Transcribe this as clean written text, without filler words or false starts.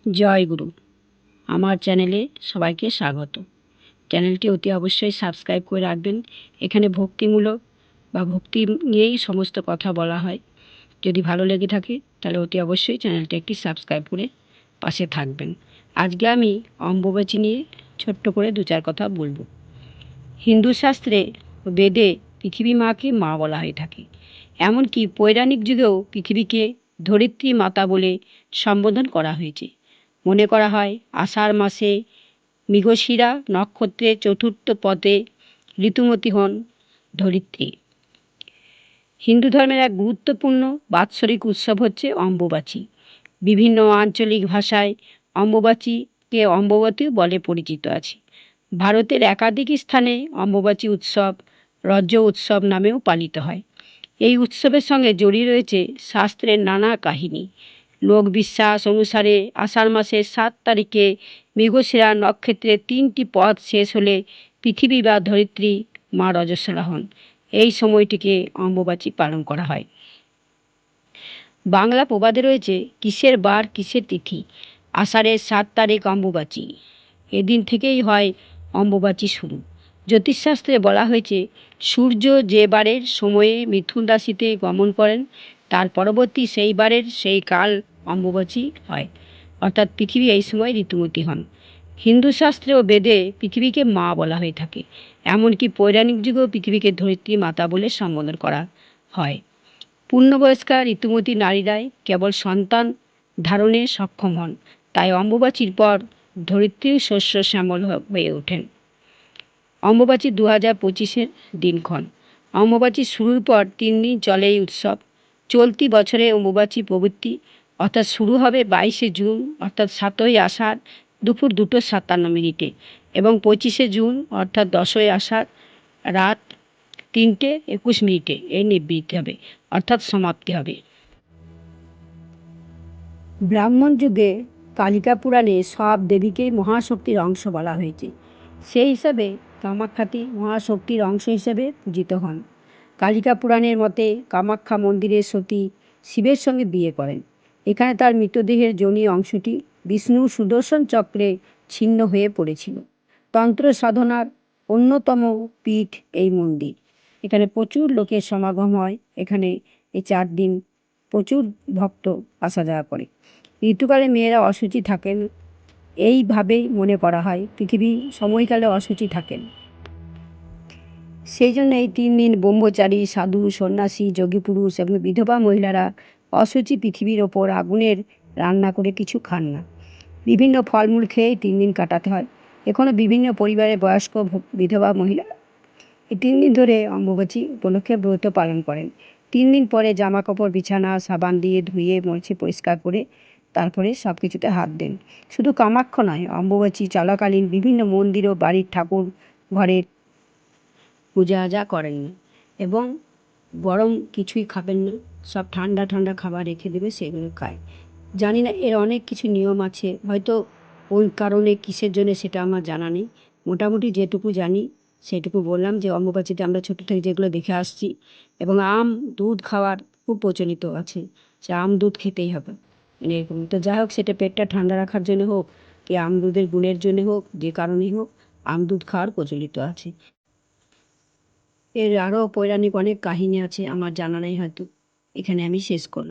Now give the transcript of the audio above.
জয় গুরু। আমার চ্যানেলে সবাইকে স্বাগত। চ্যানেলটি অতি অবশ্যই সাবস্ক্রাইব করে রাখবেন। এখানে ভক্তিমূলক বা ভক্তি নিয়েই সমস্ত কথা বলা হয়। যদি ভালো লেগে থাকে তাহলে অতি অবশ্যই চ্যানেলটি একটি সাবস্ক্রাইব করে পাশে থাকবেন। আজকে আমি অম্বুবাচী নিয়ে ছোট্ট করে দু চার কথা বলবো। হিন্দু শাস্ত্রে বেদে পৃথিবী মাকে মা বলা হয়ে থাকে। এমনকি পৌরাণিক যুগেও পৃথিবীকে ধরিত্রী মাতা বলে সম্বোধন করা হয়েছে। মনে করা হয় আষাঢ় মাসে মৃগশিরা নক্ষত্রের চতুর্থ পদে ঋতুমতী হন ধরিত্রী। হিন্দু ধর্মের এক গুরুত্বপূর্ণ বাৎসরিক উৎসব হচ্ছে অম্বুবাচী। বিভিন্ন আঞ্চলিক ভাষায় অম্বুবাচীকে অম্বুবতী বলে পরিচিত আছে। ভারতের একাধিক স্থানে অম্বুবাচী উৎসব রজ উৎসব নামেও পালিত হয়। এই উৎসবের সঙ্গে জড়িয়ে রয়েছে শাস্ত্রের নানা কাহিনী। লোকবিশ্বাস অনুসারে আষাঢ় মাসের 7 তারিখে মৃগশিরা নক্ষত্রের 3টি পদ শেষ হলে পৃথিবী বা ধরিত্রী মা রজস্বলা হন। এই সময়টিকে অম্বুবাচী পালন করা হয়। বাংলা প্রবাদে রয়েছে কিসের বার কিসের তিথি, আষাঢ়ের 7 তারিখ অম্বুবাচী। এদিন থেকেই হয় অম্বুবাচী শুরু। জ্যোতিষশাস্ত্রে বলা হয়েছে সূর্য যে বারের সময়ে মিথুন রাশিতে গমন করেন তার পরবর্তী সেই বারের সেই কাল অম্বুবাচী হয়, অর্থাৎ পৃথিবী এই সময় ঋতুমতী হন। হিন্দু শাস্ত্রে ও বেদে পৃথিবীকে মা বলা হয়ে থাকে। এমনকি পৌরাণিক যুগেও পৃথিবীকে ধরিত্রী মাতা বলে সম্বোধন করা হয়। পূর্ণবয়স্কা ঋতুমতী নারীরাই কেবল সন্তান ধারণে সক্ষম হন, তাই অম্বুবাচীর পর ধরিত্রীর শস্য শ্যামল হয়ে ওঠেন। অম্বুবাচী 2025-এর দিনক্ষণ। অম্বুবাচী শুরুর পর 3 দিন চলে এই উৎসব। চলতি বছরে অম্বুবাচী প্রবৃত্তি অর্থাৎ শুরু হবে 22শে জুন অর্থাৎ 7ই আষাঢ় দুপুর 2:57 এবং 25শে জুন অর্থাৎ 10ই আষাঢ় রাত 3:21 এই নিবৃত্তি হবে অর্থাৎ সমাপ্তি হবে। ব্রাহ্মণ যুগে কালিকা পুরাণে সব দেবীকেই মহাশক্তির অংশ বলা হয়েছে। সেই হিসাবে কামাখ্যাতি মহাশক্তির অংশ হিসেবে পূজিত হন। কালিকা পুরাণের মতে কামাখ্যা মন্দিরের সতী শিবের সঙ্গে বিয়ে করেন। এখানে তার মৃতদেহের যোনি অংশটি বিষ্ণু সুদর্শন চক্রে ছিন্ন হয়ে পড়েছিল। তন্ত্র সাধনার অন্যতম পীঠ এই মন্দির। এখানে প্রচুর লোকের সমাগম হয়। এখানে এই 4 দিন প্রচুর ভক্ত আসা যাওয়া করে। ঋতুকালে মেয়েরা অশুচি থাকেন, এইভাবেই মনে করা হয় পৃথিবী সময়কালে অশুচি থাকেন। সেই জন্য এই 3 দিন ব্রহ্মচারী সাধু সন্ন্যাসী যোগী পুরুষ এবং বিধবা মহিলারা অশুচি পৃথিবীর ওপর আগুনের রান্না করে কিছু খান না। বিভিন্ন ফলমূল খেয়েই 3 দিন কাটাতে হয়। এখনও বিভিন্ন পরিবারের বয়স্ক বিধবা মহিলা এই 3 দিন ধরে অম্বুবাচী উপলক্ষে ব্রত পালন করেন। 3 দিন পরে জামা কাপড় বিছানা সাবান দিয়ে ধুয়ে মুছে পরিষ্কার করে তারপরে সব কিছুতে হাত দেন। শুধু কামাখ্যা নয়, অম্বুবাচী চলাকালীন বিভিন্ন মন্দির ও বাড়ির ঠাকুর ঘরের পূজা আজা করেন না এবং গরম কিছুই খাবেন না। সব ঠান্ডা ঠান্ডা খাবার রেখে দেবে, সেগুলো খায়। জানি না এর অনেক কিছু নিয়ম আছে, হয়তো ওই কারণে কিসের জন্য সেটা আমার জানা নেই। মোটামুটি যেটুকু জানি সেটুকু বললাম যে অম্বুবাচীতে আমরা ছোটো থেকে যেগুলো দেখে আসছি এবং আম দুধ খাওয়ার খুব প্রচলিত আছে, সে আম দুধ খেতেই হবে এরকম। তো যাই হোক, সেটা পেটটা ঠান্ডা রাখার জন্য হোক কি আম দুধের গুণের জন্য হোক, যে কারণেই হোক আম দুধ খাওয়ার প্রচলিত আছে। এর আরও পৌরাণিক অনেক কাহিনী আছে, আমার জানা নেই, হয়তো এখানে আমি শেষ করলাম।